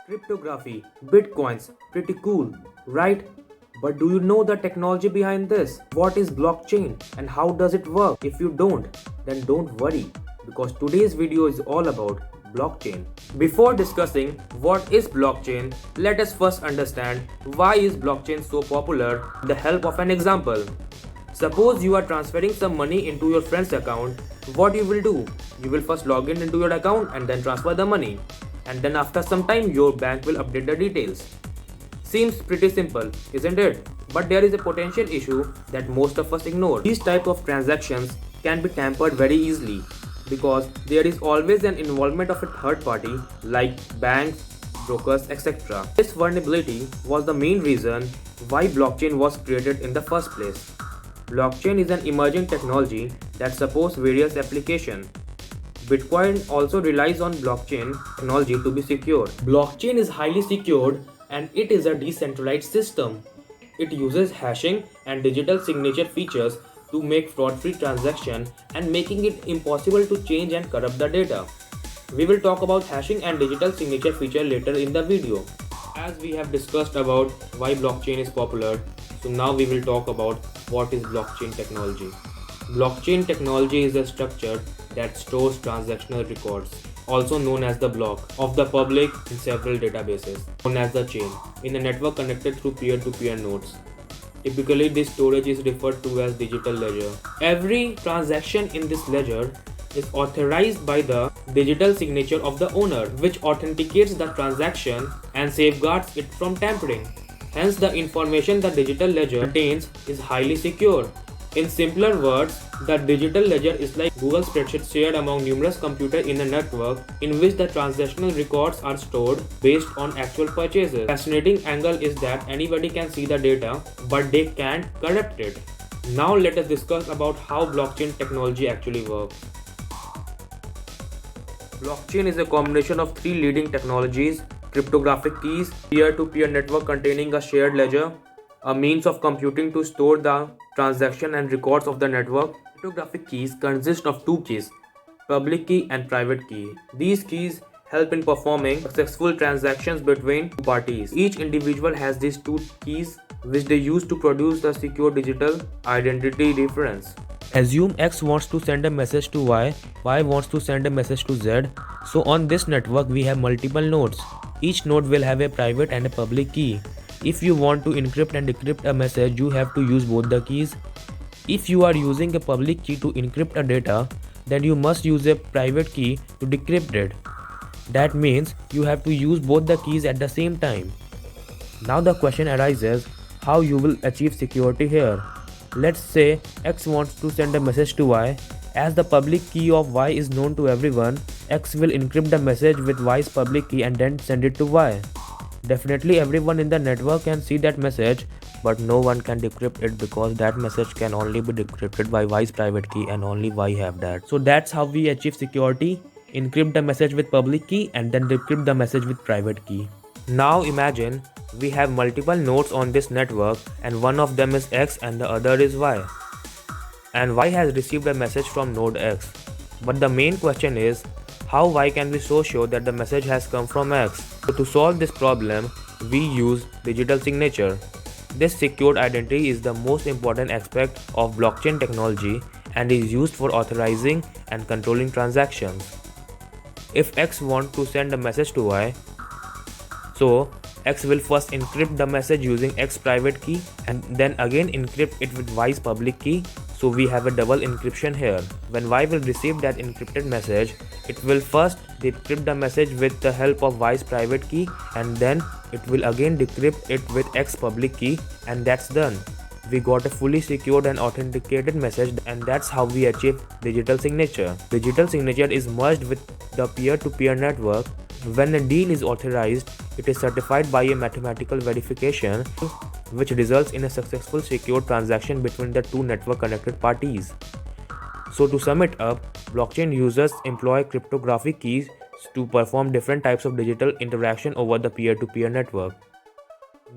Cryptography, bitcoins, pretty cool, right? But do you know the technology behind this? What is blockchain and how does it work? If you don't, then don't worry because today's video is all about blockchain. Before discussing what is blockchain, let us first understand why is blockchain so popular with the help of an example. Suppose you are transferring some money into your friend's account. What you will do? You will first log in into your account and then transfer the money. And then after some time your bank will update the details. Seems pretty simple, isn't it? But there is a potential issue that most of us ignore. These type of transactions can be tampered very easily because there is always an involvement of a third party like banks, brokers, etc. This vulnerability was the main reason why blockchain was created in the first place. Blockchain is an emerging technology that supports various applications. Bitcoin also relies on blockchain technology to be secure. Blockchain is highly secured and it is a decentralized system. It uses hashing and digital signature features to make fraud-free transactions and making it impossible to change and corrupt the data. We will talk about hashing and digital signature feature later in the video. As we have discussed about why blockchain is popular, so now we will talk about what is blockchain technology. Blockchain technology is a structure that stores transactional records, also known as the block, of the public in several databases, known as the chain, in a network connected through peer-to-peer nodes. Typically, this storage is referred to as digital ledger. Every transaction in this ledger is authorized by the digital signature of the owner, which authenticates the transaction and safeguards it from tampering. Hence, the information the digital ledger contains is highly secure. In simpler words, the digital ledger is like Google spreadsheet shared among numerous computers in a network in which the transactional records are stored based on actual purchases. Fascinating angle is that anybody can see the data, but they can't corrupt it. Now let us discuss about how blockchain technology actually works. Blockchain is a combination of three leading technologies: cryptographic keys, peer-to-peer network containing a shared ledger, a means of computing to store the transaction and records of the network. Cryptographic keys consist of two keys, public key and private key. These keys help in performing successful transactions between two parties. Each individual has these two keys which they use to produce the secure digital identity reference. Assume X wants to send a message to Y wants to send a message to Z. So on this network we have multiple nodes. Each node will have a private and a public key. If you want to encrypt and decrypt a message, you have to use both the keys. If you are using a public key to encrypt a data, then you must use a private key to decrypt it. That means you have to use both the keys at the same time. Now the question arises, how you will achieve security here? Let's say X wants to send a message to Y. As the public key of Y is known to everyone, X will encrypt the message with Y's public key and then send it to Y. Definitely everyone in the network can see that message, but no one can decrypt it because that message can only be decrypted by Y's private key and only Y have that. So that's how we achieve security: encrypt the message with public key and then decrypt the message with private key. Now imagine we have multiple nodes on this network and one of them is X and the other is Y. And Y has received a message from node X. But the main question is, how Y can be so sure that the message has come from X? So to solve this problem, we use digital signature. This secured identity is the most important aspect of blockchain technology and is used for authorizing and controlling transactions. If X wants to send a message to Y, so X will first encrypt the message using X's private key and then again encrypt it with Y's public key. So we have a double encryption here. When Y will receive that encrypted message, it will first decrypt the message with the help of Y's private key and then it will again decrypt it with X's public key, and that's done. We got a fully secured and authenticated message, and that's how we achieve digital signature. Digital signature is merged with the peer-to-peer network. When a deal is authorized, it is certified by a mathematical verification which results in a successful secure transaction between the two network connected parties. So to sum it up, blockchain users employ cryptographic keys to perform different types of digital interaction over the peer-to-peer network.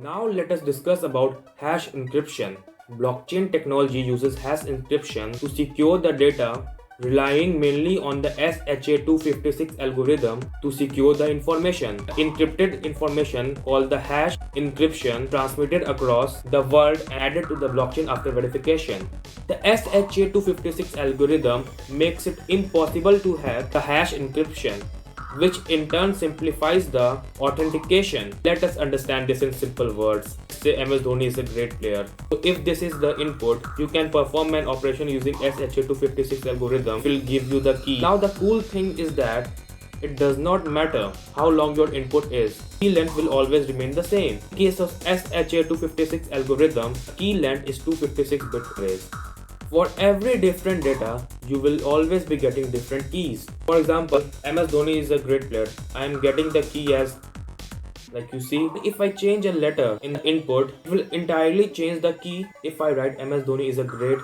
Now let us discuss about hash encryption. Blockchain technology uses hash encryption to secure the data relying mainly on the SHA-256 algorithm to secure the information. Encrypted information called the hash encryption transmitted across the world and added to the blockchain after verification. The SHA-256 algorithm makes it impossible to hack the hash encryption, which in turn simplifies the authentication. Let us understand this in simple words. Say MS Dhoni is a great player. So if this is the input, you can perform an operation using SHA-256 algorithm. It will give you the key. Now the cool thing is that it does not matter how long your input is. Key length will always remain the same. In case of SHA-256 algorithm, key length is 256-bit phrase. For every different data, you will always be getting different keys. For example, MS Dhoni is a great player. I am getting the key as, like you see, if I change a letter in the input, it will entirely change the key. If I write MS Dhoni is a great,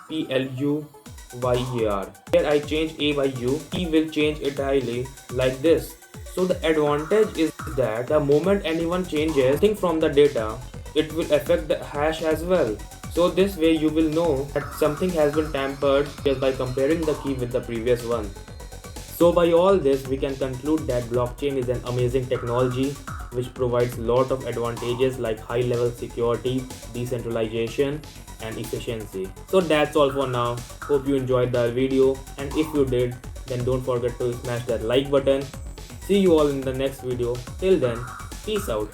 PLUYER. Here I change A by U, key will change entirely like this. So the advantage is that the moment anyone changes thing from the data, it will affect the hash as well. So this way you will know that something has been tampered just by comparing the key with the previous one. So by all this, we can conclude that blockchain is an amazing technology which provides lot of advantages like high level security, decentralization and efficiency. So that's all for now. Hope you enjoyed the video, and if you did, then don't forget to smash that like button. See you all in the next video. Till then, peace out.